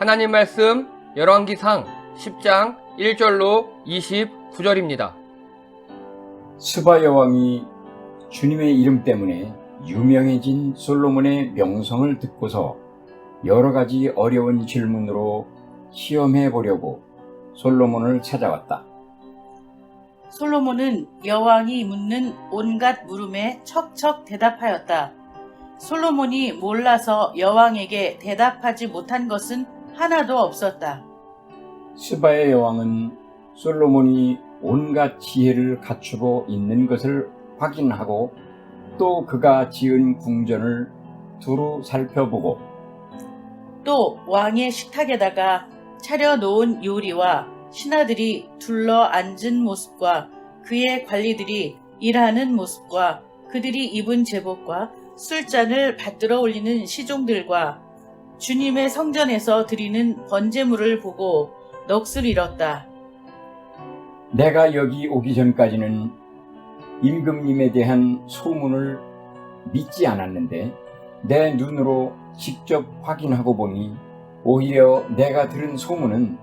하나님 말씀 열왕기상 10장 1절로 29절입니다. 스바 여왕이 주님의 이름 때문에 유명해진 솔로몬의 명성을 듣고서 여러 가지 어려운 질문으로 시험해 보려고 솔로몬을 찾아왔다. 솔로몬은 여왕이 묻는 온갖 물음에 척척 대답하였다. 솔로몬이 몰라서 여왕에게 대답하지 못한 것은 하나도 없었다. 스바의 여왕은 솔로몬이 온갖 지혜를 갖추고 있는 것을 확인하고 또 그가 지은 궁전을 두루 살펴보고 또 왕의 식탁에다가 차려놓은 요리와 신하들이 둘러 앉은 모습과 그의 관리들이 일하는 모습과 그들이 입은 제복과 술잔을 받들어 올리는 시종들과 주님의 성전에서 드리는 번제물을 보고 넋을 잃었다. 내가 여기 오기 전까지는 임금님에 대한 소문을 믿지 않았는데 내 눈으로 직접 확인하고 보니 오히려 내가 들은 소문은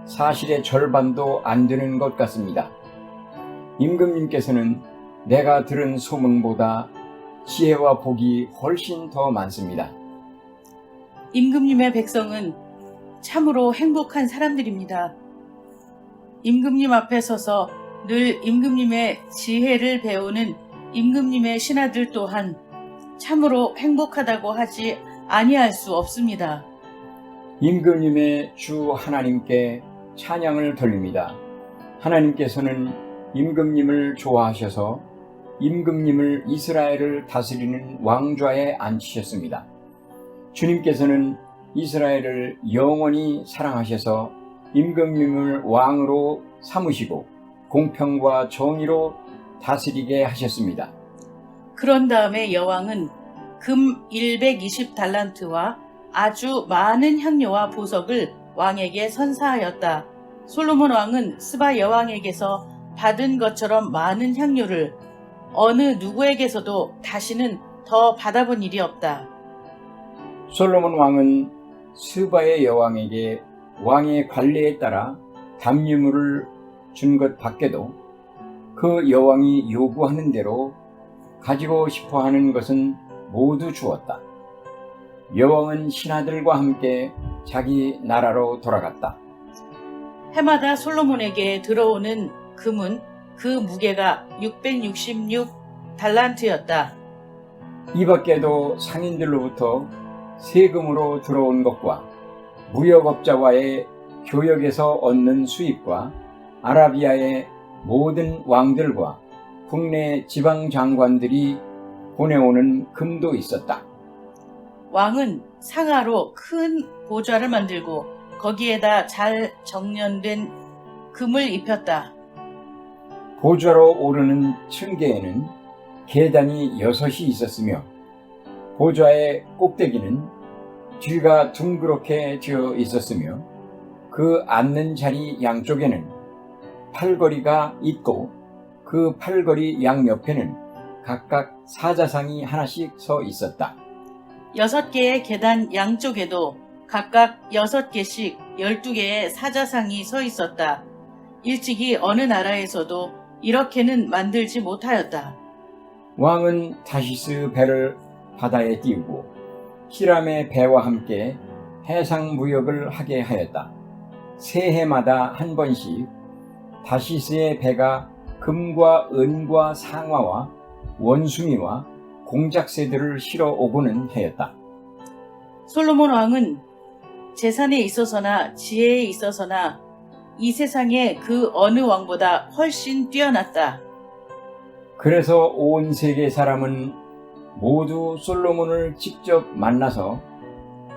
사실의 절반도 안 되는 것 같습니다. 임금님께서는 내가 들은 소문보다 지혜와 복이 훨씬 더 많습니다. 임금님의 백성은 참으로 행복한 사람들입니다. 임금님 앞에 서서 늘 임금님의 지혜를 배우는 임금님의 신하들 또한 참으로 행복하다고 하지 아니할 수 없습니다. 임금님의 주 하나님께 찬양을 돌립니다. 하나님께서는 임금님을 좋아하셔서 임금님을 이스라엘을 다스리는 왕좌에 앉히셨습니다. 주님께서는 이스라엘을 영원히 사랑하셔서 임금님을 왕으로 삼으시고 공평과 정의로 다스리게 하셨습니다. 그런 다음에 여왕은 금 120달란트와 아주 많은 향료와 보석을 왕에게 선사하였다. 솔로몬 왕은 스바 여왕에게서 받은 것처럼 많은 향료를 어느 누구에게서도 다시는 더 받아본 일이 없다. 솔로몬 왕은 스바의 여왕에게 왕의 관례에 따라 담유물을 준 것 밖에도 그 여왕이 요구하는 대로 가지고 싶어 하는 것은 모두 주었다. 여왕은 신하들과 함께 자기 나라로 돌아갔다. 해마다 솔로몬에게 들어오는 금은 그 무게가 666달란트였다. 이 밖에도 상인들로부터 세금으로 들어온 것과 무역업자와의 교역에서 얻는 수입과 아라비아의 모든 왕들과 국내 지방장관들이 보내오는 금도 있었다. 왕은 상아로 큰 보좌를 만들고 거기에다 잘 정련된 금을 입혔다. 보좌로 오르는 층계에는 계단이 6이 있었으며 보좌의 꼭대기는 뒤가 둥그렇게 지어 있었으며 그 앉는 자리 양쪽에는 팔걸이가 있고 그 팔걸이 양옆에는 각각 사자상이 하나씩 서 있었다. 6개의 계단 양쪽에도 각각 6개씩 12개의 사자상이 서 있었다. 일찍이 어느 나라에서도 이렇게는 만들지 못하였다. 왕은 다시스 배를 바다에 띄우고 히람의 배와 함께 해상 무역을 하게 하였다. 새해마다 한 번씩 다시스의 배가 금과 은과 상화와 원숭이와 공작새들을 실어 오고는 하였다. 솔로몬 왕은 재산에 있어서나 지혜에 있어서나 이 세상의 그 어느 왕보다 훨씬 뛰어났다. 그래서 온 세계 사람은 모두 솔로몬을 직접 만나서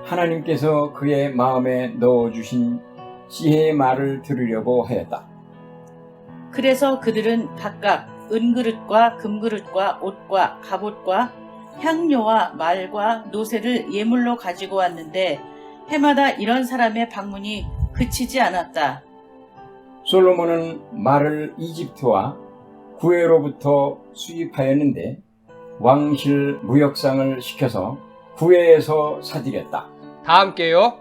하나님께서 그의 마음에 넣어주신 지혜의 말을 들으려고 하였다. 그래서 그들은 각각 은그릇과 금그릇과 옷과 갑옷과 향료와 말과 노새를 예물로 가지고 왔는데 해마다 이런 사람의 방문이 그치지 않았다. 솔로몬은 말을 이집트와 구에로부터 수입하였는데 왕실 무역상을 시켜서 구에에서 사들였다. 다 함께요.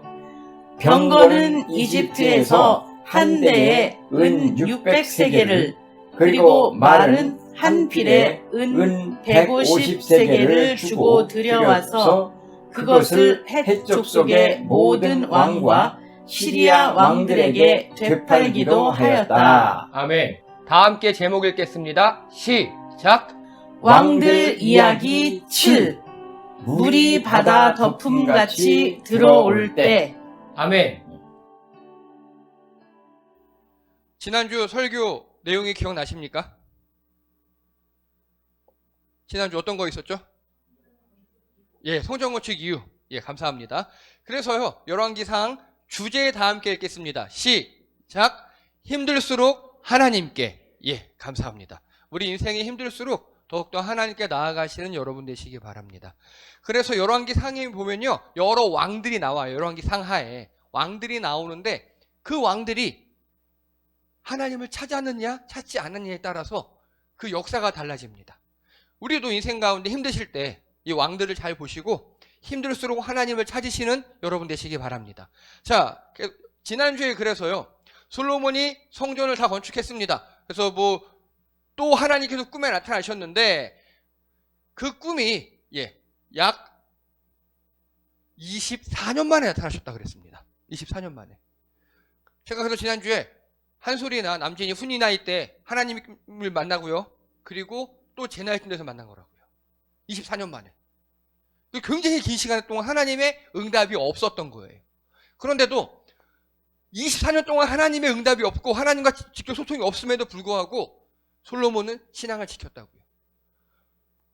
병거는 이집트에서 한 대에 은 600세겔을 그리고 말은 한 필에 은 150세겔을 주고 들여와서 그것을 해쪽 속의 모든 왕과 시리아 왕들에게 되팔기도 하였다. 아멘. 다 함께 제목 읽겠습니다. 시작. 왕들 이야기 7. 물이 바다 덮음같이 들어올 때. 아멘. 지난주 설교 내용이 기억나십니까? 지난주 어떤 거 있었죠? 예, 성전 건축 이유. 예, 감사합니다. 그래서요, 열왕기상 주제 다 함께 읽겠습니다. 시작. 힘들수록 하나님께. 예, 감사합니다. 우리 인생이 힘들수록 더욱더 하나님께 나아가시는 여러분 되시기 바랍니다. 그래서 열왕기상에 보면요, 여러 왕들이 나와요. 열왕기상 하에 왕들이 나오는데 그 왕들이 하나님을 찾았느냐 찾지 않느냐에 따라서 그 역사가 달라집니다. 우리도 인생 가운데 힘드실 때 이 왕들을 잘 보시고 힘들수록 하나님을 찾으시는 여러분 되시기 바랍니다. 자, 지난주에 그래서요, 솔로몬이 성전을 다 건축했습니다. 그래서 또 하나님께서 꿈에 나타나셨는데 그 꿈이 약 24년 만에 나타나셨다 그랬습니다. 24년 만에. 제가 그래서 지난주에 한솔이나 남진이 훈이 나이 때 하나님을 만나고요. 그리고 또 제 나이 때에서 만난 거라고요. 24년 만에. 굉장히 긴 시간 동안 하나님의 응답이 없었던 거예요. 그런데도 24년 동안 하나님의 응답이 없고 하나님과 직접 소통이 없음에도 불구하고 솔로몬은 신앙을 지켰다고요.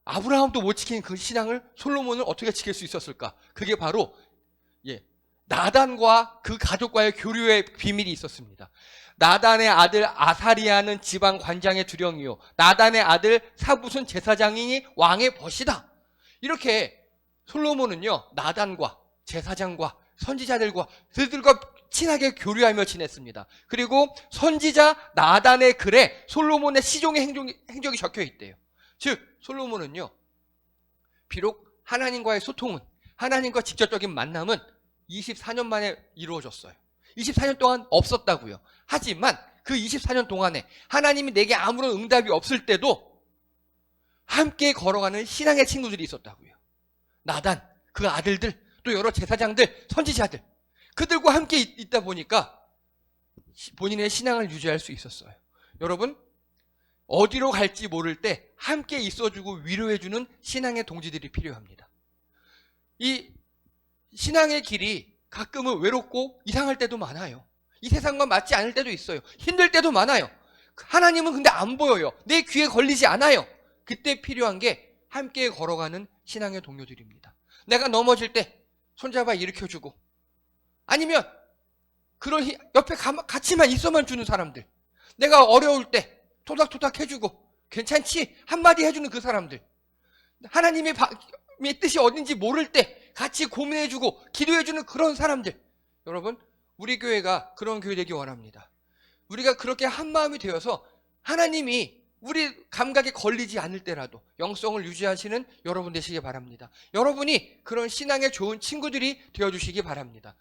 아브라함도 못 지킨 그 신앙을 솔로몬은 어떻게 지킬 수 있었을까? 그게 바로 나단과 그 가족과의 교류의 비밀이 있었습니다. 나단의 아들 아사리아는 지방 관장의 두령이요, 나단의 아들 사붓은 제사장이니 왕의 벗이다. 이렇게 솔로몬은요, 나단과 제사장과 선지자들과 그들과 친하게 교류하며 지냈습니다. 그리고 선지자 나단의 글에 솔로몬의 시종의 행적이 적혀 있대요. 즉 솔로몬은요, 비록 하나님과의 소통은, 하나님과 직접적인 만남은 24년 만에 이루어졌어요. 24년 동안 없었다고요. 하지만 그 24년 동안에 하나님이 내게 아무런 응답이 없을 때도 함께 걸어가는 신앙의 친구들이 있었다고요. 나단, 그 아들들, 또 여러 제사장들, 선지자들, 그들과 함께 있다 보니까 본인의 신앙을 유지할 수 있었어요. 여러분, 어디로 갈지 모를 때 함께 있어주고 위로해주는 신앙의 동지들이 필요합니다. 이 신앙의 길이 가끔은 외롭고 이상할 때도 많아요. 이 세상과 맞지 않을 때도 있어요. 힘들 때도 많아요. 하나님은 근데 안 보여요. 내 귀에 걸리지 않아요. 그때 필요한 게 함께 걸어가는 신앙의 동료들입니다. 내가 넘어질 때 손잡아 일으켜주고, 아니면 그런 옆에 같이만 있어만 주는 사람들, 내가 어려울 때 토닥토닥 해주고 괜찮지? 한마디 해주는 그 사람들, 하나님의 뜻이 어딘지 모를 때 같이 고민해주고 기도해주는 그런 사람들. 여러분, 우리 교회가 그런 교회 되기 원합니다. 우리가 그렇게 한마음이 되어서 하나님이 우리 감각에 걸리지 않을 때라도 영성을 유지하시는 여러분 되시기 바랍니다. 여러분이 그런 신앙에 좋은 친구들이 되어주시기 바랍니다.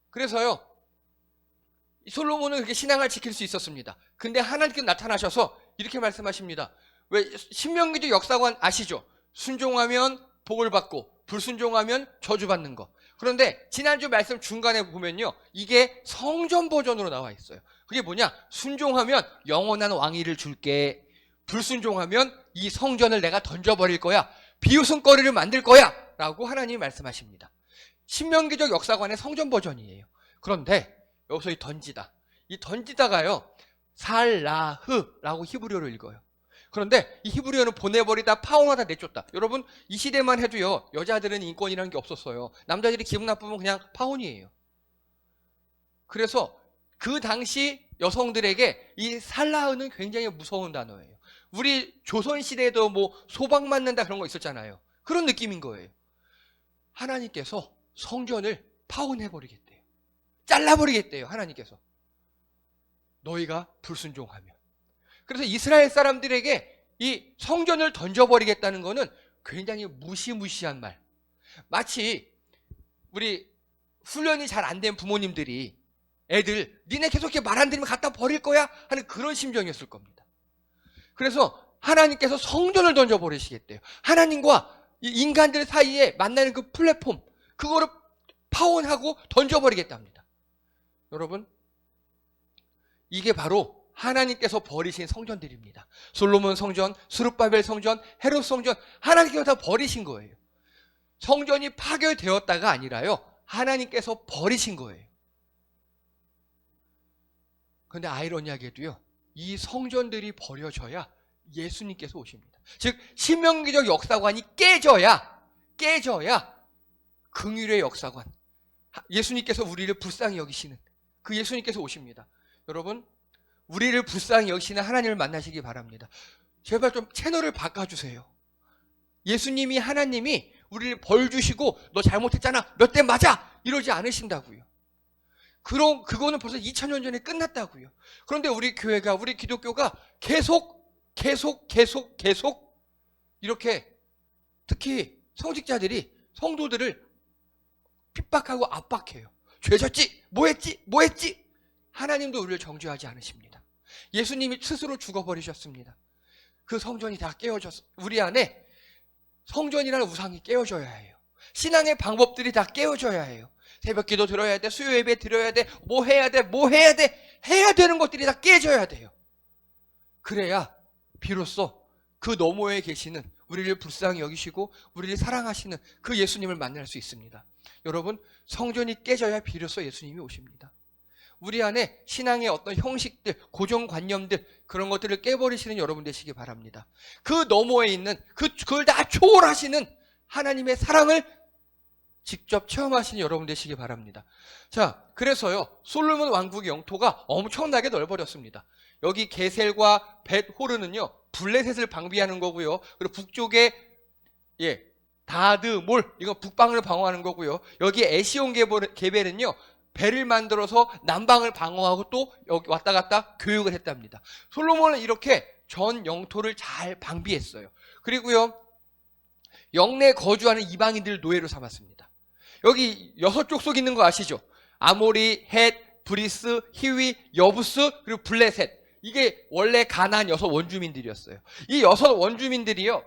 그래서요, 솔로몬은 그렇게 신앙을 지킬 수 있었습니다. 근데 하나님께서 나타나셔서 이렇게 말씀하십니다. 왜 신명기적 역사관 아시죠? 순종하면 복을 받고 불순종하면 저주받는 거. 그런데 지난주 말씀 중간에 보면요, 이게 성전 버전으로 나와 있어요. 그게 뭐냐? 순종하면 영원한 왕위를 줄게, 불순종하면 이 성전을 내가 던져버릴 거야, 비웃음거리를 만들 거야 라고 하나님이 말씀하십니다. 신명기적 역사관의 성전 버전이에요. 그런데 여기서 이 던지다가요, 살라흐라고 히브리어로 읽어요. 그런데 이 히브리어는 보내버리다, 파혼하다, 내쫓다. 여러분, 이 시대만 해도요, 여자들은 인권이라는 게 없었어요. 남자들이 기분 나쁘면 그냥 파혼이에요. 그래서 그 당시 여성들에게 이 살라흐는 굉장히 무서운 단어예요. 우리 조선시대에도 소방 맞는다 그런 거 있었잖아요. 그런 느낌인 거예요. 하나님께서 성전을 파혼해버리겠대요. 잘라버리겠대요, 하나님께서. 너희가 불순종하면. 그래서 이스라엘 사람들에게 이 성전을 던져버리겠다는 것은 굉장히 무시무시한 말. 마치 우리 훈련이 잘 안 된 부모님들이 애들 니네 계속 이렇게 말 안 들으면 갖다 버릴 거야 하는 그런 심정이었을 겁니다. 그래서 하나님께서 성전을 던져버리시겠대요. 하나님과 이 인간들 사이에 만나는 그 플랫폼, 그거를 파혼하고 던져버리겠답니다. 여러분, 이게 바로 하나님께서 버리신 성전들입니다. 솔로몬 성전, 스룹바벨 성전, 헤롯 성전, 하나님께서 다 버리신 거예요. 성전이 파괴되었다가 아니라요, 하나님께서 버리신 거예요. 그런데 아이러니하게도요, 이 성전들이 버려져야 예수님께서 오십니다. 즉 신명기적 역사관이 깨져야 긍휼의 역사관, 예수님께서 우리를 불쌍히 여기시는 그 예수님께서 오십니다. 여러분, 우리를 불쌍히 여기시는 하나님을 만나시기 바랍니다. 제발 좀 채널을 바꿔주세요. 예수님이, 하나님이 우리를 벌 주시고 너 잘못했잖아, 몇 대 맞아, 이러지 않으신다고요. 그거는 벌써 2000년 전에 끝났다고요. 그런데 우리 교회가, 우리 기독교가 계속 이렇게, 특히 성직자들이 성도들을 핍박하고 압박해요. 죄졌지? 뭐했지? 하나님도 우리를 정죄하지 않으십니다. 예수님이 스스로 죽어버리셨습니다. 그 성전이 다 깨어졌어. 우리 안에 성전이라는 우상이 깨어져야 해요. 신앙의 방법들이 다 깨어져야 해요. 새벽기도 들어야 돼, 수요 예배 드려야 돼, 뭐 해야 돼, 해야 되는 것들이 다 깨져야 돼요. 그래야 비로소 그 너머에 계시는, 우리를 불쌍히 여기시고 우리를 사랑하시는 그 예수님을 만날 수 있습니다. 여러분, 성전이 깨져야 비로소 예수님이 오십니다. 우리 안에 신앙의 어떤 형식들, 고정관념들, 그런 것들을 깨버리시는 여러분 되시기 바랍니다. 그 너머에 있는, 그걸 다 초월하시는 하나님의 사랑을 직접 체험하시는 여러분 되시기 바랍니다. 자, 그래서요, 솔로몬 왕국의 영토가 엄청나게 넓어졌습니다. 여기 게셀과 벳호르는요, 블레셋을 방비하는 거고요. 그리고 북쪽에 다드몰, 이건 북방을 방어하는 거고요. 여기 에시온 게벨은요, 배를 만들어서 남방을 방어하고 또 여기 왔다 갔다 교육을 했답니다. 솔로몬은 이렇게 전 영토를 잘 방비했어요. 그리고요, 영내에 거주하는 이방인들을 노예로 삼았습니다. 여기 6족속 있는 거 아시죠? 아모리, 헷, 브리스, 히위, 여부스, 그리고 블레셋. 이게 원래 가나안 6 원주민들이었어요. 이 6 원주민들이요,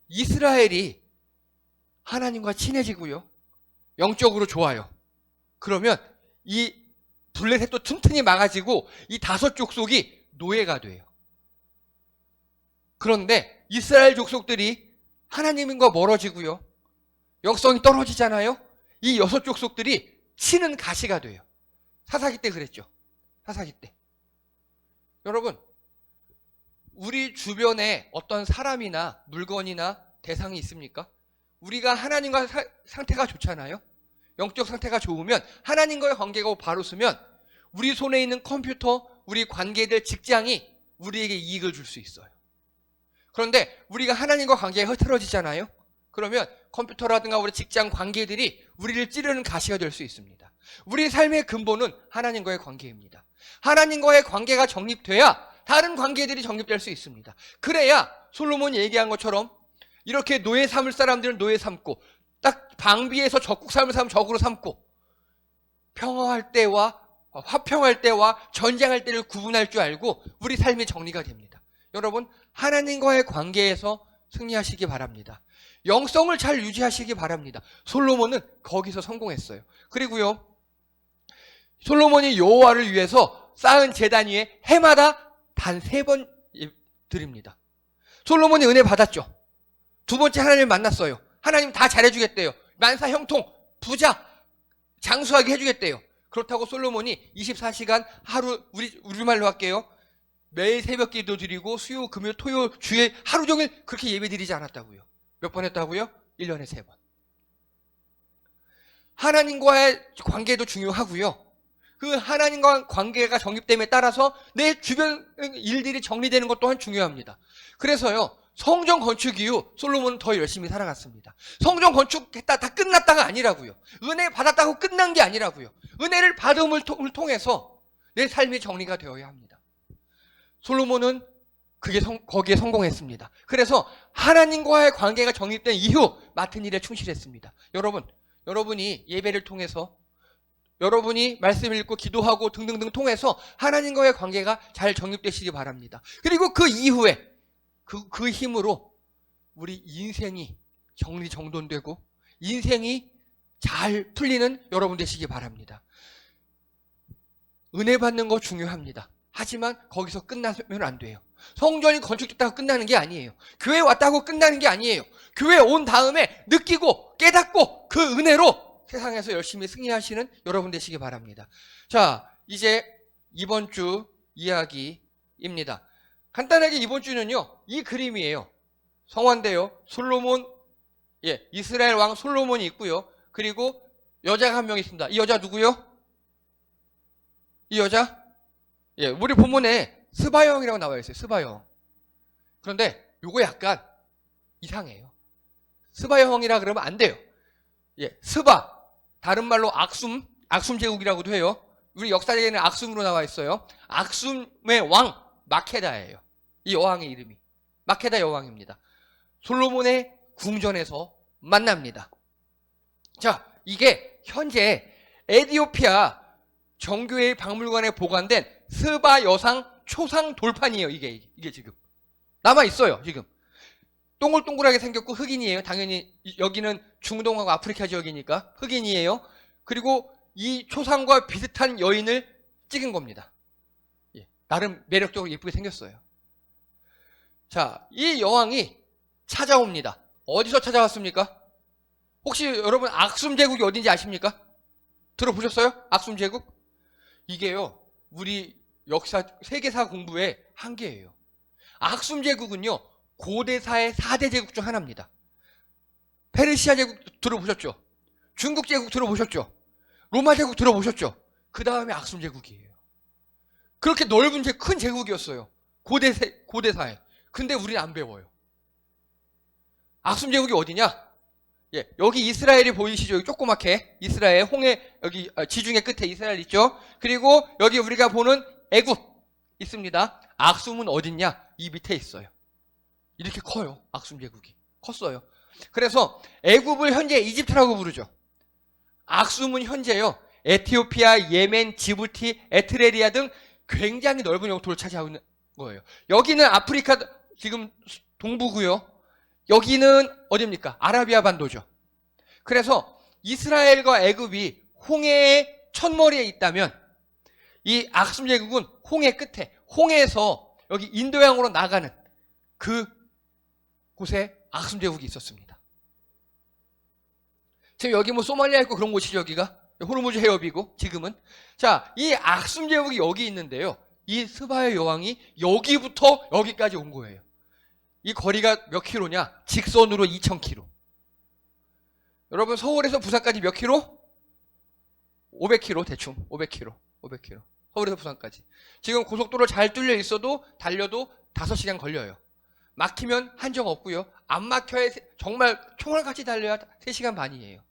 이스라엘이 하나님과 친해지고요, 영적으로 좋아요. 그러면 이 블레셋도 튼튼히 막아지고 이 5 족속이 노예가 돼요. 그런데 이스라엘 족속들이 하나님과 멀어지고요, 영성이 떨어지잖아요. 이 6 족속들이 치는 가시가 돼요. 사사기 때 그랬죠. 사사기 때. 여러분, 우리 주변에 어떤 사람이나 물건이나 대상이 있습니까? 우리가 하나님과 상태가 좋잖아요. 영적 상태가 좋으면, 하나님과의 관계가 바로 쓰면 우리 손에 있는 컴퓨터, 우리 관계들, 직장이 우리에게 이익을 줄 수 있어요. 그런데 우리가 하나님과 관계가 흐트러지잖아요. 그러면 컴퓨터라든가 우리 직장 관계들이 우리를 찌르는 가시가 될 수 있습니다. 우리 삶의 근본은 하나님과의 관계입니다. 하나님과의 관계가 정립돼야 다른 관계들이 정립될 수 있습니다. 그래야 솔로몬이 얘기한 것처럼 이렇게 노예 삼을 사람들은 노예 삼고, 딱 방비해서 적국 삼을 사람 적으로 삼고, 평화할 때와 화평할 때와 전쟁할 때를 구분할 줄 알고 우리 삶이 정리가 됩니다. 여러분, 하나님과의 관계에서 승리하시기 바랍니다. 영성을 잘 유지하시기 바랍니다. 솔로몬은 거기서 성공했어요. 그리고요, 솔로몬이 여호와를 위해서 쌓은 제단 위에 해마다 단 3번 드립니다. 솔로몬이 은혜 받았죠. 2번째 하나님을 만났어요. 하나님 다 잘해주겠대요. 만사 형통, 부자, 장수하게 해주겠대요. 그렇다고 솔로몬이 24시간 하루, 우리말로 할게요, 매일 새벽 기도 드리고 수요, 금요, 토요, 주일 하루 종일 그렇게 예배 드리지 않았다고요. 몇 번 했다고요? 1년에 3번. 하나님과의 관계도 중요하고요, 그 하나님과 관계가 정립됨에 따라서 내 주변 일들이 정리되는 것 또한 중요합니다. 그래서요, 성전 건축 이후 솔로몬은 더 열심히 살아갔습니다. 성전 건축했다 다 끝났다가 아니라고요. 은혜 받았다고 끝난 게 아니라고요. 은혜를 받음을 통해서 내 삶이 정리가 되어야 합니다. 솔로몬은 거기에 성공했습니다. 그래서 하나님과의 관계가 정립된 이후 맡은 일에 충실했습니다. 여러분이 예배를 통해서 여러분이 말씀 읽고 기도하고 등등등 통해서 하나님과의 관계가 잘 정립되시기 바랍니다. 그리고 그 이후에 그 힘으로 우리 인생이 정리정돈되고 인생이 잘 풀리는 여러분 되시기 바랍니다. 은혜 받는 거 중요합니다. 하지만 거기서 끝나면 안 돼요. 성전이 건축됐다고 끝나는 게 아니에요. 교회 왔다고 끝나는 게 아니에요. 교회 온 다음에 느끼고 깨닫고 그 은혜로 세상에서 열심히 승리하시는 여러분 되시기 바랍니다. 자, 이제 이번 주 이야기입니다. 간단하게 이번 주는요, 이 그림이에요. 성화인데요. 솔로몬, 이스라엘 왕 솔로몬이 있고요. 그리고 여자가 한 명 있습니다. 이 여자 누구요? 이 여자? 우리 본문에 스바여왕이라고 나와 있어요. 스바여왕. 그런데 요거 약간 이상해요. 스바여왕이라 그러면 안 돼요. 스바. 다른 말로 악숨 제국이라고도 해요. 우리 역사에는 악숨으로 나와 있어요. 악숨의 왕 마케다예요. 이 여왕의 이름이 마케다 여왕입니다. 솔로몬의 궁전에서 만납니다. 자, 이게 현재 에티오피아 정교회 박물관에 보관된 스바 여상 초상 돌판이에요. 이게 지금 남아 있어요. 지금 동글동글하게 생겼고 흑인이에요. 당연히 여기는 중동하고 아프리카 지역이니까 흑인이에요. 그리고 이 초상과 비슷한 여인을 찍은 겁니다. 나름 매력적으로 예쁘게 생겼어요. 자, 이 여왕이 찾아옵니다. 어디서 찾아왔습니까? 혹시 여러분 악숨 제국이 어딘지 아십니까? 들어보셨어요? 악숨 제국? 이게요, 우리 역사 세계사 공부의 한계예요. 악숨 제국은요, 고대사의 4대 제국 중 하나입니다. 페르시아 제국 들어보셨죠? 중국 제국 들어보셨죠? 로마 제국 들어보셨죠? 그 다음에 악숨 제국이에요. 그렇게 넓은 큰 제국이었어요. 고대사에. 근데 우리는 안 배워요. 악숨 제국이 어디냐? 여기 이스라엘이 보이시죠? 여기 조그맣게 이스라엘 홍해 여기 지중해 끝에 이스라엘 있죠? 그리고 여기 우리가 보는 애굽 있습니다. 악숨은 어딨냐? 이 밑에 있어요. 이렇게 커요. 악숨 제국이 컸어요. 그래서 애굽을 현재 이집트라고 부르죠. 악숨은 현재요, 에티오피아, 예멘, 지부티, 에트레리아 등 굉장히 넓은 영토를 차지하고 있는 거예요. 여기는 아프리카 지금 동부고요. 여기는 어디입니까? 아라비아 반도죠. 그래서 이스라엘과 애굽이 홍해의 첫머리에 있다면 이 악숨 제국은 홍해 끝에, 홍해에서 여기 인도양으로 나가는 그 곳에 악숨 제국이 있었습니다. 지금 여기 뭐 소말리아 있고 그런 곳이죠. 여기가 호르무즈 해협이고 지금은. 자, 이 악숨 제국이 여기 있는데요, 이 스바의 여왕이 여기부터 여기까지 온 거예요. 이 거리가 몇 킬로냐? 직선으로 2,000킬로. 여러분 서울에서 부산까지 몇 킬로? 500킬로 대충. 500킬로. 서울에서 부산까지. 지금 고속도로 잘 뚫려 있어도 달려도 5시간 걸려요. 막히면 한정 없고요. 안 막혀야 정말 총알같이 달려야 3시간 반이에요.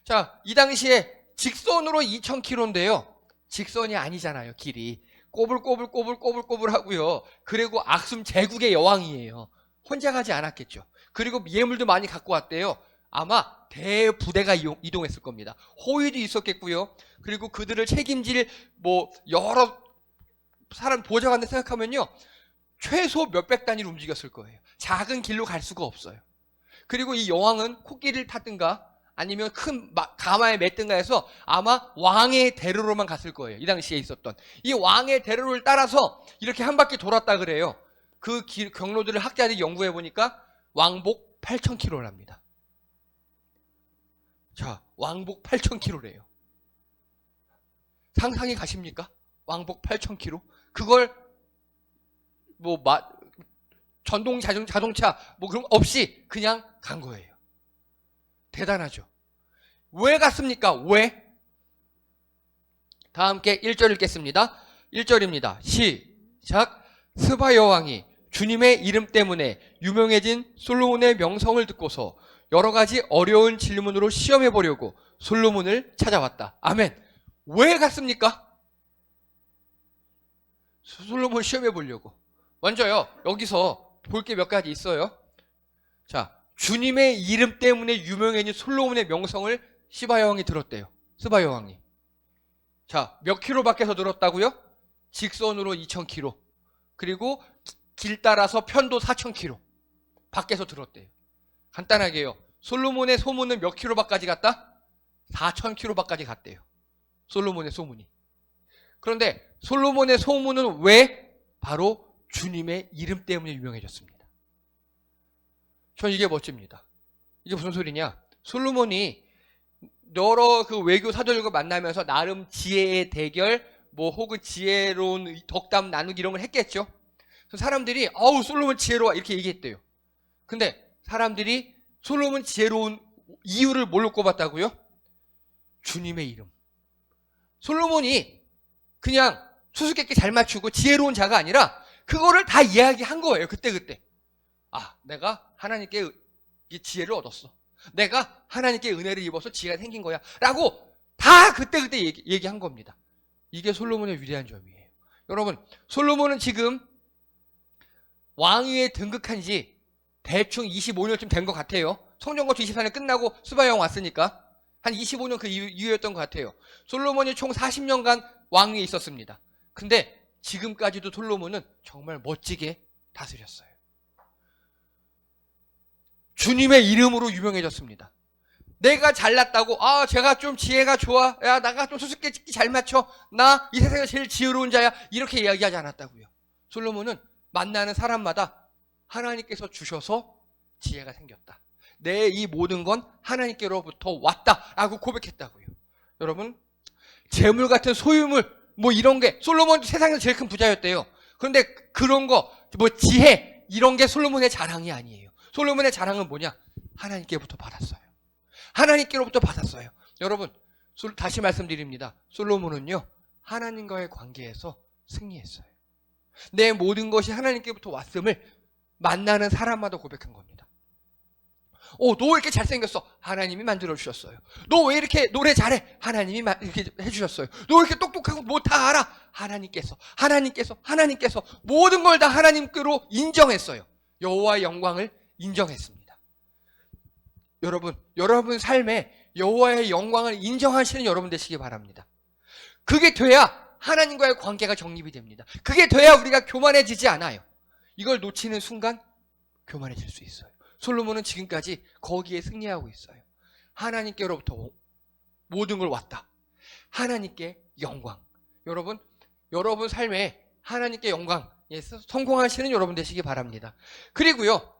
자, 이 당시에 직선으로 2,000킬로인데요. 직선이 아니잖아요. 길이. 꼬불꼬불 하고요. 그리고 악숨 제국의 여왕이에요. 혼자 가지 않았겠죠. 그리고 예물도 많이 갖고 왔대요. 아마 대부대가 이동했을 겁니다. 호위도 있었겠고요. 그리고 그들을 책임질 여러 사람 보좌관들 생각하면요, 최소 몇백 단위로 움직였을 거예요. 작은 길로 갈 수가 없어요. 그리고 이 여왕은 코끼리를 탔든가 아니면 큰 가마에 맸든가 해서 아마 왕의 대로로만 갔을 거예요. 이 당시에 있었던 이 왕의 대로를 따라서 이렇게 한 바퀴 돌았다 그래요. 그 경로들을 학자들이 연구해 보니까 왕복 8,000km랍니다. 자, 왕복 8,000km래요. 상상이 가십니까? 왕복 8,000km? 그걸 전동 자동차 그런 거 없이 그냥 간 거예요. 대단하죠. 왜 갔습니까? 왜? 다 함께 1절 읽겠습니다. 1절입니다. 시작. 스바 여왕이 주님의 이름 때문에 유명해진 솔로몬의 명성을 듣고서 여러 가지 어려운 질문으로 시험해 보려고 솔로몬을 찾아왔다. 아멘. 왜 갔습니까? 솔로몬을 시험해 보려고. 먼저요, 여기서 볼 게 몇 가지 있어요. 자, 주님의 이름 때문에 유명해진 솔로몬의 명성을 스바 여왕이 들었대요. 스바 여왕이. 자, 몇 킬로 밖에서 들었다고요? 직선으로 2000킬로. 그리고 길 따라서 편도 4000킬로. 밖에서 들었대요. 간단하게요. 솔로몬의 소문은 몇 킬로 밖까지 갔다? 4000킬로 밖까지 갔대요. 솔로몬의 소문이. 그런데 솔로몬의 소문은 왜? 바로 주님의 이름 때문에 유명해졌습니다. 전 이게 멋집니다. 이게 무슨 소리냐? 솔로몬이 여러 그 외교 사도들과 만나면서 나름 지혜의 대결, 뭐 혹은 지혜로운 덕담 나누기 이런 걸 했겠죠. 그래서 사람들이 어우 솔로몬 지혜로워 이렇게 얘기했대요. 근데 사람들이 솔로몬 지혜로운 이유를 뭘로 꼽았다고요? 주님의 이름. 솔로몬이 그냥 수수께끼 잘 맞추고 지혜로운 자가 아니라 그거를 다 이야기한 거예요. 그때. 아, 내가 하나님께 지혜를 얻었어. 내가 하나님께 은혜를 입어서 지혜가 생긴 거야. 라고 다 그때 얘기한 겁니다. 이게 솔로몬의 위대한 점이에요. 여러분, 솔로몬은 지금 왕위에 등극한 지 대충 25년쯤 된 것 같아요. 성전건축 24년 끝나고 스바형 왔으니까 한 25년 그 이후였던 것 같아요. 솔로몬이 총 40년간 왕위에 있었습니다. 근데 지금까지도 솔로몬은 정말 멋지게 다스렸어요. 주님의 이름으로 유명해졌습니다. 내가 잘났다고, 아, 제가 좀 지혜가 좋아. 야, 나가 좀 수수께끼 잘 맞춰. 나 이 세상에 제일 지혜로운 자야. 이렇게 이야기하지 않았다고요. 솔로몬은 만나는 사람마다 하나님께서 주셔서 지혜가 생겼다. 내 이 모든 건 하나님께로부터 왔다라고 고백했다고요. 여러분, 재물 같은 소유물, 뭐 이런 게, 솔로몬 세상에서 제일 큰 부자였대요. 그런데 그런 거, 뭐 지혜, 이런 게 솔로몬의 자랑이 아니에요. 솔로몬의 자랑은 뭐냐? 하나님께로부터 받았어요. 하나님께로부터 받았어요. 여러분, 다시 말씀드립니다. 솔로몬은요, 하나님과의 관계에서 승리했어요. 내 모든 것이 하나님께로부터 왔음을 만나는 사람마다 고백한 겁니다. 너 왜 이렇게 잘생겼어? 하나님이 만들어주셨어요. 너 왜 이렇게 노래 잘해? 하나님이 이렇게 해주셨어요. 너 왜 이렇게 똑똑하고 뭐 다 알아? 하나님께서 모든 걸 다 하나님께로 인정했어요. 여호와의 영광을 인정했습니다. 여러분 삶에 여호와의 영광을 인정하시는 여러분 되시기 바랍니다. 그게 돼야 하나님과의 관계가 정립이 됩니다. 그게 돼야 우리가 교만해지지 않아요. 이걸 놓치는 순간 교만해질 수 있어요. 솔로몬은 지금까지 거기에 승리하고 있어요. 하나님께로부터 모든 걸 왔다. 하나님께 영광. 여러분 삶에 하나님께 영광에 성공하시는 여러분 되시기 바랍니다. 그리고요,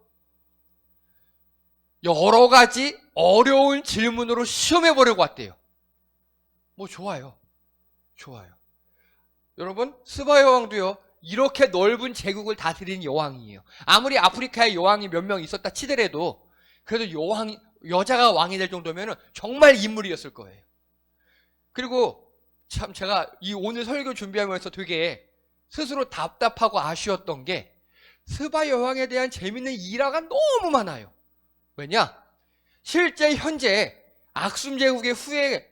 여러 가지 어려운 질문으로 시험해보려고 왔대요. 뭐 좋아요. 여러분, 스바 여왕도요, 이렇게 넓은 제국을 다스리는 여왕이에요. 아무리 아프리카에 여왕이 몇 명 있었다 치더라도 그래도 여자가 왕이 될 정도면 정말 인물이었을 거예요. 그리고 참 제가 이 오늘 설교 준비하면서 되게 스스로 답답하고 아쉬웠던 게 스바 여왕에 대한 재밌는 일화가 너무 많아요. 왜냐? 실제 현재 악숨 제국의 후에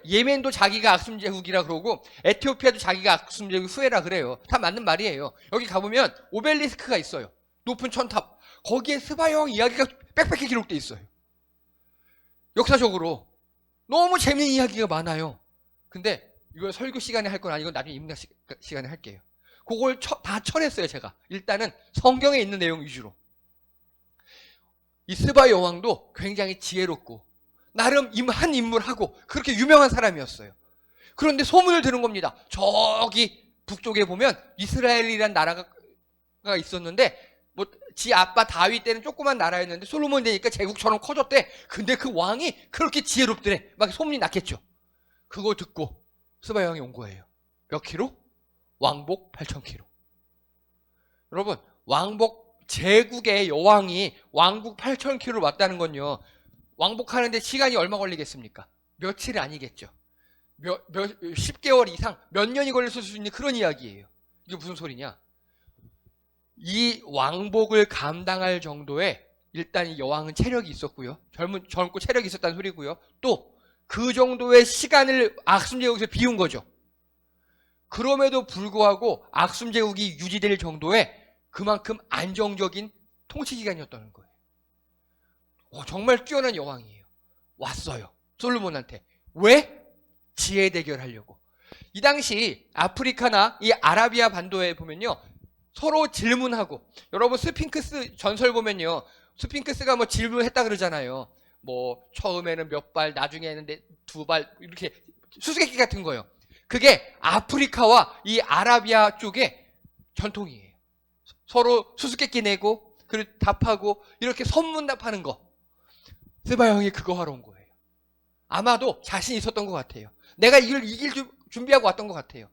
예멘도 자기가 악숨 제국이라 그러고 에티오피아도 자기가 악숨 제국 후예라 그래요. 다 맞는 말이에요. 여기 가보면 오벨리스크가 있어요. 높은 천탑. 거기에 스바 여왕 이야기가 빽빽히 기록돼 있어요. 역사적으로 너무 재미있는 이야기가 많아요. 근데 이걸 설교 시간에 할 건 아니고 나중에 임나 시간에 할게요. 그걸 다 쳐냈어요, 제가. 일단은 성경에 있는 내용 위주로. 이 스바 여왕도 굉장히 지혜롭고 나름 한 인물하고 그렇게 유명한 사람이었어요. 그런데 소문을 들은 겁니다. 저기 북쪽에 보면 이스라엘이라는 나라가 있었는데 뭐 지 아빠 다윗 때는 조그만 나라였는데 솔로몬 되니까 제국처럼 커졌대. 근데 그 왕이 그렇게 지혜롭더래. 막 소문이 났겠죠. 그거 듣고 스바 여왕이 온 거예요. 몇 킬로? 왕복 8,000킬로. 여러분, 제국의 여왕이 왕복 8,000킬로 왔다는 건요, 왕복하는데 시간이 얼마 걸리겠습니까? 며칠 아니겠죠. 10개월 이상, 몇 년이 걸렸을 수 있는 그런 이야기예요. 이게 무슨 소리냐? 이 왕복을 감당할 정도의 일단 이 여왕은 체력이 있었고요. 젊고 체력이 있었다는 소리고요. 또 그 정도의 시간을 악숨 제국에서 비운 거죠. 그럼에도 불구하고 악숨 제국이 유지될 정도의 그만큼 안정적인 통치 기간이었다는 거예요. 정말 뛰어난 여왕이에요. 왔어요. 솔로몬한테. 왜? 지혜 대결하려고. 이 당시 아프리카나 이 아라비아 반도에 보면요, 서로 질문하고, 여러분 스핑크스 전설 보면요, 스핑크스가 뭐 질문했다 그러잖아요. 뭐 처음에는 몇 발, 나중에는 2발, 이렇게 수수께끼 같은 거요. 그게 아프리카와 이 아라비아 쪽의 전통이에요. 서로 수수께끼 내고 그리고 답하고 이렇게 선문답하는 거. 스바 형이 그거 하러 온 거예요. 아마도 자신 있었던 것 같아요. 내가 이걸 이길 준비하고 왔던 것 같아요.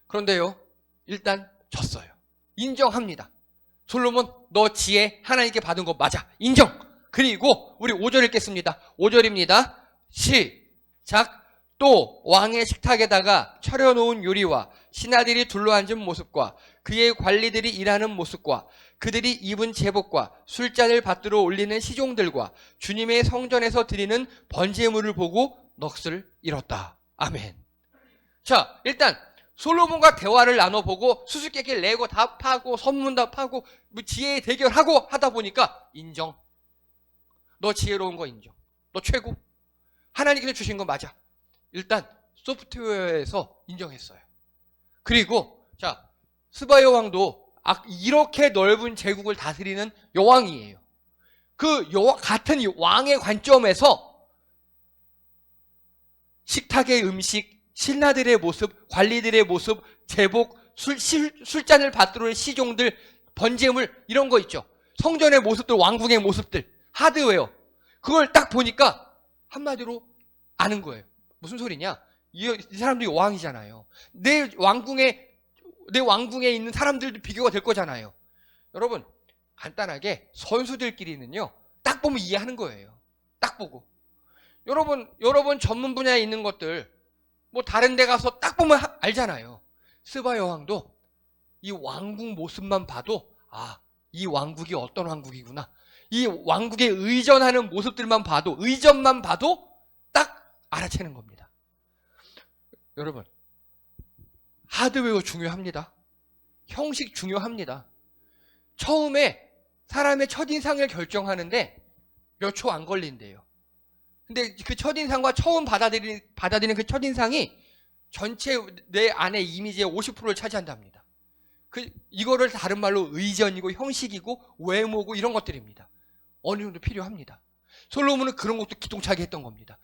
그런데요, 일단 졌어요. 인정합니다. 솔로몬, 너 지혜 하나님께 받은 거 맞아. 인정. 그리고 우리 5절 읽겠습니다. 5절입니다. 시작. 또 왕의 식탁에다가 차려놓은 요리와 신하들이 둘러앉은 모습과 그의 관리들이 일하는 모습과 그들이 입은 제복과 술잔을 받들어 올리는 시종들과 주님의 성전에서 드리는 번제물을 보고 넋을 잃었다. 아멘. 자, 일단 솔로몬과 대화를 나눠보고 수수께끼를 내고 답하고 선문답하고 뭐 지혜의 대결하고 하다 보니까 인정. 너 지혜로운 거 인정. 너 최고. 하나님께서 주신 거 맞아. 일단 소프트웨어에서 인정했어요. 그리고 자, 스바 여왕도 이렇게 넓은 제국을 다스리는 여왕이에요. 그 같은 이 왕의 관점에서 식탁의 음식, 신하들의 모습, 관리들의 모습, 제복, 술잔을 받들어 올 시종들, 번제물 이런 거 있죠. 성전의 모습들, 왕궁의 모습들, 하드웨어. 그걸 딱 보니까 한마디로 아는 거예요. 무슨 소리냐? 이 사람들이 왕이잖아요. 내 왕궁에 있는 사람들도 비교가 될 거잖아요. 여러분, 간단하게 선수들끼리는요, 딱 보면 이해하는 거예요. 딱 보고. 여러분 전문 분야에 있는 것들, 뭐 다른 데 가서 딱 보면 알잖아요. 스바 여왕도 이 왕궁 모습만 봐도, 아, 이 왕국이 어떤 왕국이구나. 이 왕국에 의전하는 모습들만 봐도, 의전만 봐도 딱 알아채는 겁니다. 여러분, 하드웨어 중요합니다. 형식 중요합니다. 처음에 사람의 첫인상을 결정하는데 몇 초 안 걸린대요. 근데 그 첫인상과 처음 받아들이는 그 첫인상이 전체 내 안의 이미지의 50%를 차지한답니다. 이거를 다른 말로 의전이고 형식이고 외모고 이런 것들입니다. 어느 정도 필요합니다. 솔로몬은 그런 것도 기똥차게 했던 겁니다.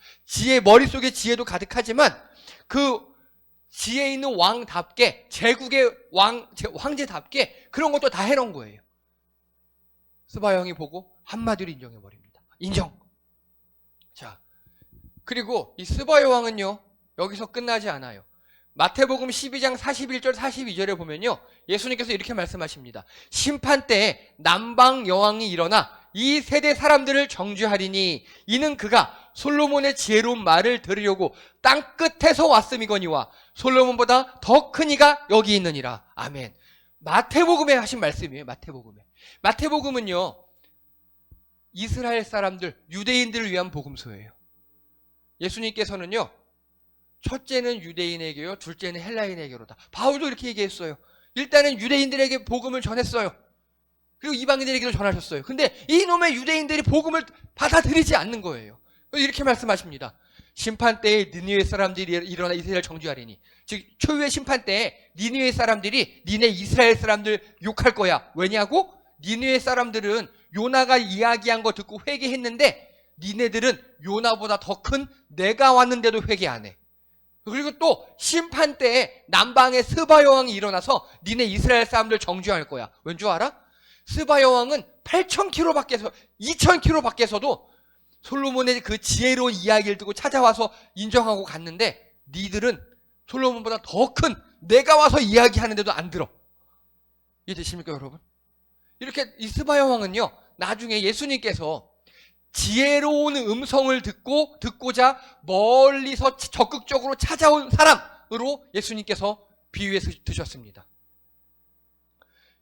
머릿속에 지혜도 가득하지만 그 지혜 있는 왕답게, 제국의 황제답게 그런 것도 다 해놓은 거예요. 스바 형이 보고 한마디로 인정해버립니다. 인정. 자, 그리고 이 스바 여왕은요, 여기서 끝나지 않아요. 마태복음 12장 41절 42절에 보면요, 예수님께서 이렇게 말씀하십니다. 심판 때에 남방 여왕이 일어나 이 세대 사람들을 정죄하리니 이는 그가 솔로몬의 지혜로운 말을 들으려고 땅 끝에서 왔음이거니와 솔로몬보다 더 큰 이가 여기 있느니라. 아멘. 마태복음에 하신 말씀이에요. 마태복음은요, 이스라엘 사람들, 유대인들을 위한 복음서예요. 예수님께서는요, 첫째는 유대인에게요, 둘째는 헬라인에게로다. 바울도 이렇게 얘기했어요. 일단은 유대인들에게 복음을 전했어요. 그리고 이방인들에게도 전하셨어요. 근데 이놈의 유대인들이 복음을 받아들이지 않는 거예요. 이렇게 말씀하십니다. 심판 때에 니느웨 사람들이 일어나 이스라엘 정죄하리니, 즉 초유의 심판 때에 니느웨 사람들이 니네 이스라엘 사람들 욕할 거야. 왜냐고? 니느웨 사람들은 요나가 이야기한 거 듣고 회개했는데 니네들은 요나보다 더 큰 내가 왔는데도 회개 안 해. 그리고 또 심판 때에 남방의 스바 여왕이 일어나서 니네 이스라엘 사람들 정죄할 거야. 왠 줄 알아? 스바 여왕은 8,000km 밖에서 2,000km 밖에서도 솔로몬의 그 지혜로운 이야기를 듣고 찾아와서 인정하고 갔는데 니들은 솔로몬보다 더 큰 내가 와서 이야기하는데도 안 들어. 이해되십니까 여러분? 이렇게 이 스바 여왕은요, 나중에 예수님께서 지혜로운 음성을 듣고자 멀리서 적극적으로 찾아온 사람으로 예수님께서 비유해서 드셨습니다.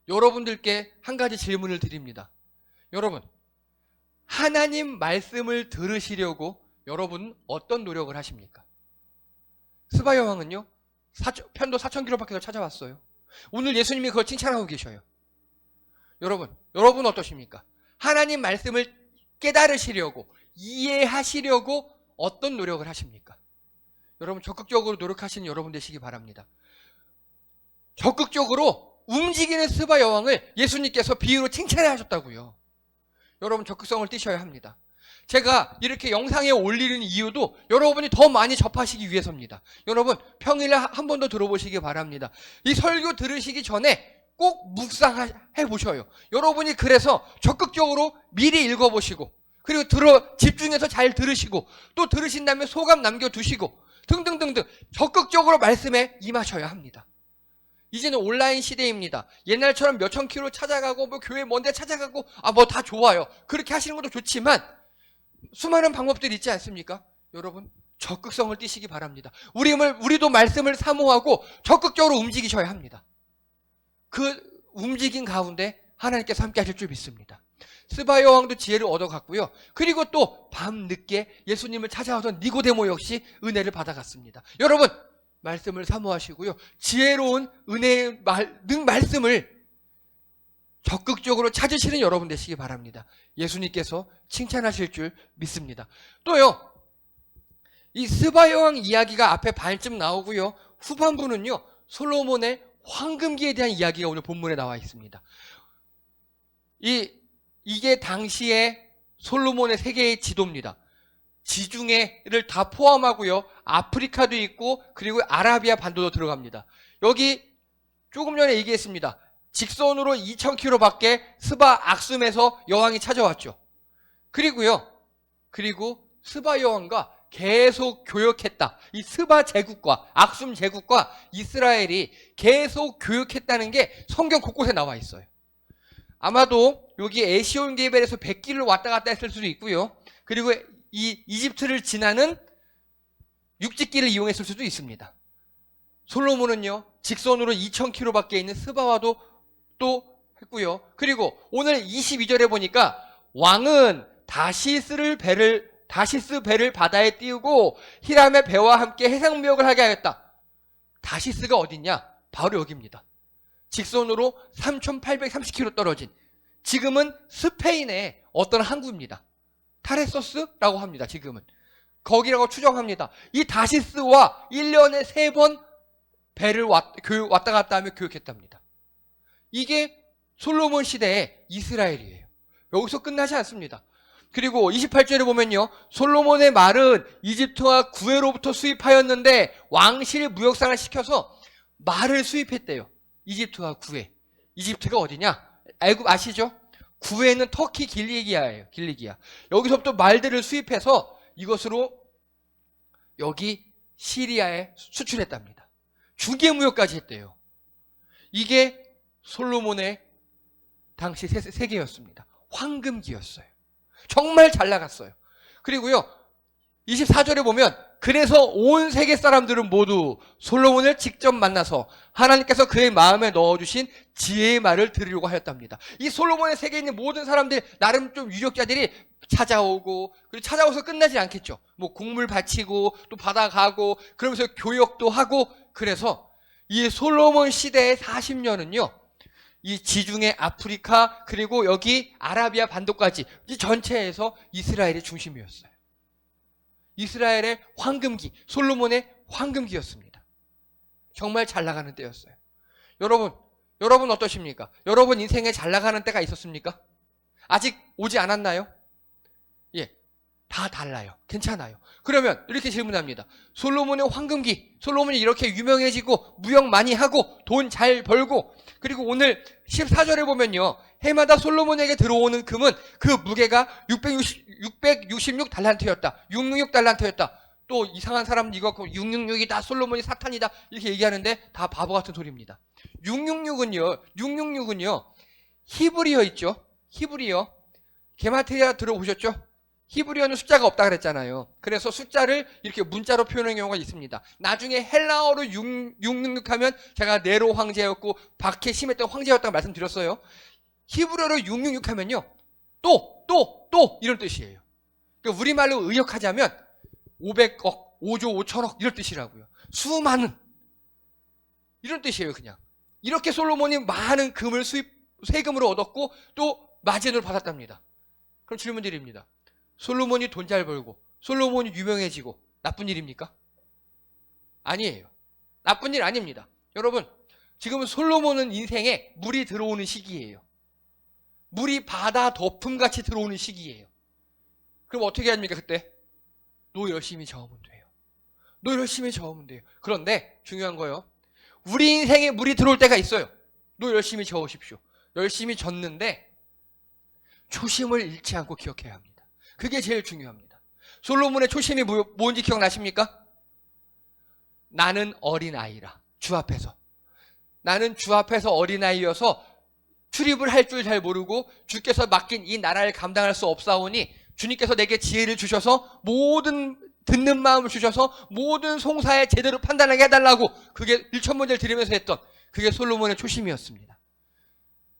여러분들께 한 가지 질문을 드립니다. 여러분, 하나님 말씀을 들으시려고 여러분 어떤 노력을 하십니까? 스바 여왕은요, 편도 4,000km 밖에서 찾아왔어요. 오늘 예수님이 그걸 칭찬하고 계셔요. 여러분 어떠십니까? 하나님 말씀을 깨달으시려고, 이해하시려고 어떤 노력을 하십니까? 여러분 적극적으로 노력하시는 여러분 되시기 바랍니다. 적극적으로 움직이는 스바 여왕을 예수님께서 비유로 칭찬해 하셨다고요. 여러분 적극성을 띠셔야 합니다. 제가 이렇게 영상에 올리는 이유도 여러분이 더 많이 접하시기 위해서입니다. 여러분 평일에 한 번 더 들어보시기 바랍니다. 이 설교 들으시기 전에 꼭 묵상해 보셔요. 여러분이 그래서 적극적으로 미리 읽어보시고 그리고 집중해서 잘 들으시고 또 들으신 다음에 소감 남겨두시고 등등등등 적극적으로 말씀에 임하셔야 합니다. 이제는 온라인 시대입니다. 옛날처럼 몇천 킬로 찾아가고 뭐 교회 먼데 찾아가고 뭐 다 좋아요. 그렇게 하시는 것도 좋지만 수많은 방법들이 있지 않습니까? 여러분 적극성을 띠시기 바랍니다. 우리도 말씀을 사모하고 적극적으로 움직이셔야 합니다. 그 움직임 가운데 하나님께서 함께 하실 줄 믿습니다. 스바 여왕도 지혜를 얻어갔고요. 그리고 또 밤늦게 예수님을 찾아와서 니고데모 역시 은혜를 받아갔습니다. 여러분 말씀을 사모하시고요. 지혜로운 은혜의 말씀을 적극적으로 찾으시는 여러분 되시기 바랍니다. 예수님께서 칭찬하실 줄 믿습니다. 또요, 이 스바 여왕 이야기가 앞에 반쯤 나오고요. 후반부는요, 솔로몬의 황금기에 대한 이야기가 오늘 본문에 나와 있습니다. 이게 당시에 솔로몬의 세계의 지도입니다. 지중해를 다 포함하고요. 아프리카도 있고 그리고 아라비아 반도도 들어갑니다. 여기 조금 전에 얘기했습니다. 직선으로 2000km 밖에 스바 악숨에서 여왕이 찾아왔죠. 그리고 스바 여왕과 계속 교역했다. 이 스바 제국과 악숨 제국과 이스라엘이 계속 교역했다는 게 성경 곳곳에 나와 있어요. 아마도 여기 에시온 게벨에서 100길을 왔다 갔다 했을 수도 있고요. 그리고 이 이집트를 지나는 육지길을 이용했을 수도 있습니다. 솔로몬은요, 직선으로 2000km 밖에 있는 스바와도 또 했고요. 그리고 오늘 22절에 보니까 왕은 다시스 배를 바다에 띄우고 히람의 배와 함께 해상무역을 하게 하였다. 다시스가 어딨냐? 바로 여기입니다. 직선으로 3830km 떨어진, 지금은 스페인의 어떤 항구입니다. 타레소스라고 합니다. 지금은 거기라고 추정합니다. 이 다시스와 1년에 3번 배를 왔다 갔다 하며 교육했답니다. 이게 솔로몬 시대의 이스라엘이에요. 여기서 끝나지 않습니다. 그리고 28절에 보면요, 솔로몬의 말은 이집트와 구해로부터 수입하였는데 왕실이 무역상을 시켜서 말을 수입했대요. 이집트와 구해. 이집트가 어디냐? 아시죠? 구해는 터키 길리기아예요. 길리기아. 여기서부터 말들을 수입해서 이것으로 여기 시리아에 수출했답니다. 중개무역까지 했대요. 이게 솔로몬의 당시 세계였습니다. 황금기였어요. 정말 잘 나갔어요. 그리고요, 24절에 보면 그래서 온 세계 사람들은 모두 솔로몬을 직접 만나서 하나님께서 그의 마음에 넣어주신 지혜의 말을 들으려고 하였답니다. 이 솔로몬의 세계에 있는 모든 사람들, 나름 좀 유력자들이 찾아오고, 그리고 찾아와서 끝나지 않겠죠. 뭐 곡물 바치고 또 받아가고 그러면서 교역도 하고, 그래서 이 솔로몬 시대의 40년은요 이 지중해 아프리카 그리고 여기 아라비아 반도까지 이 전체에서 이스라엘의 중심이었어요. 이스라엘의 황금기, 솔로몬의 황금기였습니다. 정말 잘 나가는 때였어요. 여러분 어떠십니까? 여러분 인생에 잘 나가는 때가 있었습니까? 아직 오지 않았나요? 예, 다 달라요. 괜찮아요. 그러면 이렇게 질문합니다. 솔로몬의 황금기, 솔로몬이 이렇게 유명해지고 무역 많이 하고 돈 잘 벌고, 그리고 오늘 14절에 보면요, 해마다 솔로몬에게 들어오는 금은 그 무게가 666달란트였다. 666달란트였다. 또 이상한 사람 이거 666이다. 솔로몬이 사탄이다. 이렇게 얘기하는데 다 바보 같은 소리입니다. 666은요. 히브리어 있죠? 히브리어. 게마트리아 들어보셨죠? 히브리어는 숫자가 없다 그랬잖아요. 그래서 숫자를 이렇게 문자로 표현하는 경우가 있습니다. 나중에 헬라어로 666 하면 제가 네로 황제였고 박해 심했던 황제였다고 말씀드렸어요. 히브리어로 666 하면요, 또 이런 뜻이에요. 그러니까 우리말로 의역하자면 500억, 5조 5천억 이런 뜻이라고요. 수많은 이런 뜻이에요. 그냥 이렇게 솔로몬이 많은 금을 세금으로 얻었고 또 마진을 받았답니다. 그럼 질문 드립니다. 솔로몬이 돈 잘 벌고 솔로몬이 유명해지고 나쁜 일입니까? 아니에요. 나쁜 일 아닙니다. 여러분, 지금 솔로몬은 인생에 물이 들어오는 시기예요. 물이 바다 덮음같이 들어오는 시기예요. 그럼 어떻게 합니까 그때? 너 열심히 저으면 돼요. 너 열심히 저으면 돼요. 그런데 중요한 거요. 우리 인생에 물이 들어올 때가 있어요. 너 열심히 저으십시오. 열심히 졌는데 초심을 잃지 않고 기억해야 합니다. 그게 제일 중요합니다. 솔로몬의 초심이 뭔지 기억나십니까? 나는 어린아이라. 주 앞에서. 나는 주 앞에서 어린아이여서 출입을 할 줄 잘 모르고 주께서 맡긴 이 나라를 감당할 수 없사오니 주님께서 내게 지혜를 주셔서 모든 듣는 마음을 주셔서 모든 송사에 제대로 판단하게 해달라고 그게 일천문제를 드리면서 했던 그게 솔로몬의 초심이었습니다.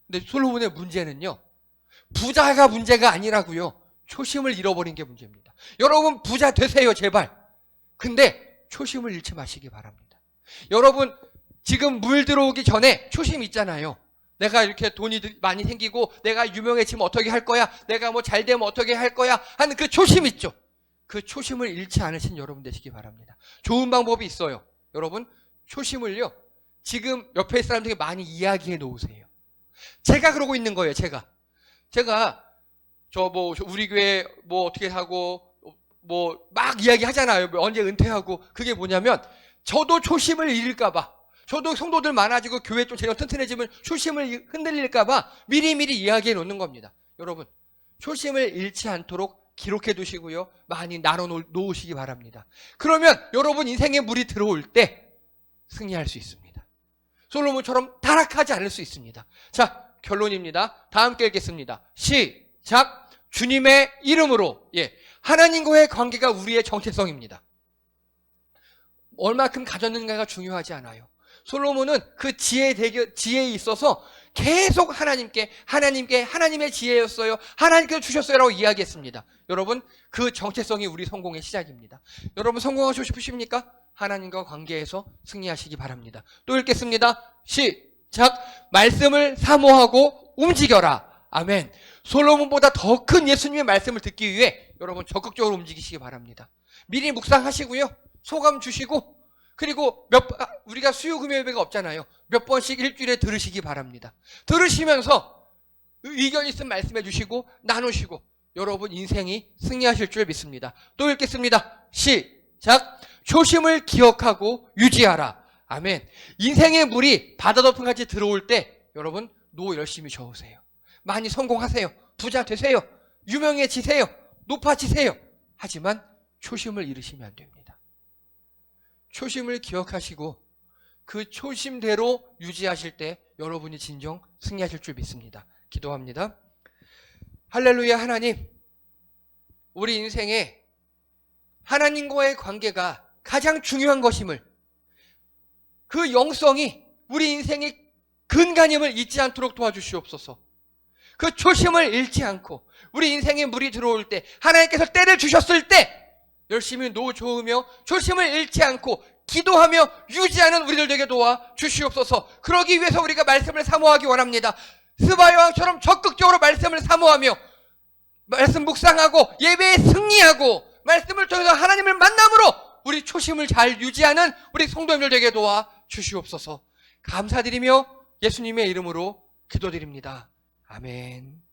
근데 솔로몬의 문제는요. 부자가 문제가 아니라고요. 초심을 잃어버린 게 문제입니다. 여러분 부자 되세요 제발. 근데 초심을 잃지 마시기 바랍니다. 여러분 지금 물 들어오기 전에 초심 있잖아요. 내가 이렇게 돈이 많이 생기고 내가 유명해지면 어떻게 할 거야? 내가 뭐 잘 되면 어떻게 할 거야? 하는 그 초심 있죠. 그 초심을 잃지 않으신 여러분 되시기 바랍니다. 좋은 방법이 있어요. 여러분 초심을요. 지금 옆에 있는 사람들에게 많이 이야기해 놓으세요. 제가 그러고 있는 거예요. 제가 우리 교회 뭐 어떻게 하고 뭐 막 이야기 하잖아요. 언제 은퇴하고. 그게 뭐냐면 저도 초심을 잃을까 봐. 저도 성도들 많아지고 교회 좀 재정 튼튼해지면 초심을 흔들릴까 봐 미리미리 이야기해 놓는 겁니다. 여러분 초심을 잃지 않도록 기록해 두시고요. 많이 나눠 놓으시기 바랍니다. 그러면 여러분 인생에 물이 들어올 때 승리할 수 있습니다. 솔로몬처럼 타락하지 않을 수 있습니다. 자, 결론입니다. 다 함께 읽겠습니다. 시작. 주님의 이름으로. 하나님과의 관계가 우리의 정체성입니다. 얼마큼 가졌는가가 중요하지 않아요. 솔로몬은 그 지혜에 있어서 계속 하나님의 지혜였어요. 하나님께서 주셨어요라고 이야기했습니다. 여러분, 그 정체성이 우리 성공의 시작입니다. 여러분 성공하고 싶으십니까? 하나님과 관계에서 승리하시기 바랍니다. 또 읽겠습니다. 시작. 말씀을 사모하고 움직여라. 아멘. 솔로몬보다 더 큰 예수님의 말씀을 듣기 위해 여러분 적극적으로 움직이시기 바랍니다. 미리 묵상하시고요. 소감 주시고 그리고 우리가 수요금요 예배가 없잖아요. 몇 번씩 일주일에 들으시기 바랍니다. 들으시면서 의견 있으면 말씀해 주시고 나누시고 여러분 인생이 승리하실 줄 믿습니다. 또 읽겠습니다. 시작. 초심을 기억하고 유지하라. 아멘. 인생의 물이 바다 덮음같이 들어올 때 여러분 노 열심히 저으세요. 많이 성공하세요. 부자 되세요. 유명해지세요. 높아지세요. 하지만 초심을 잃으시면 안 됩니다. 초심을 기억하시고 그 초심대로 유지하실 때 여러분이 진정 승리하실 줄 믿습니다. 기도합니다. 할렐루야. 하나님, 우리 인생에 하나님과의 관계가 가장 중요한 것임을, 그 영성이 우리 인생의 근간임을 잊지 않도록 도와주시옵소서. 그 초심을 잃지 않고 우리 인생에 물이 들어올 때, 하나님께서 때를 주셨을 때 열심히 노조으며 초심을 잃지 않고 기도하며 유지하는 우리들 되게 도와 주시옵소서. 그러기 위해서 우리가 말씀을 사모하기 원합니다. 스바 여왕처럼 적극적으로 말씀을 사모하며 말씀 묵상하고 예배에 승리하고 말씀을 통해서 하나님을 만남으로 우리 초심을 잘 유지하는 우리 성도님들 되게 도와 주시옵소서. 감사드리며 예수님의 이름으로 기도드립니다. 아멘.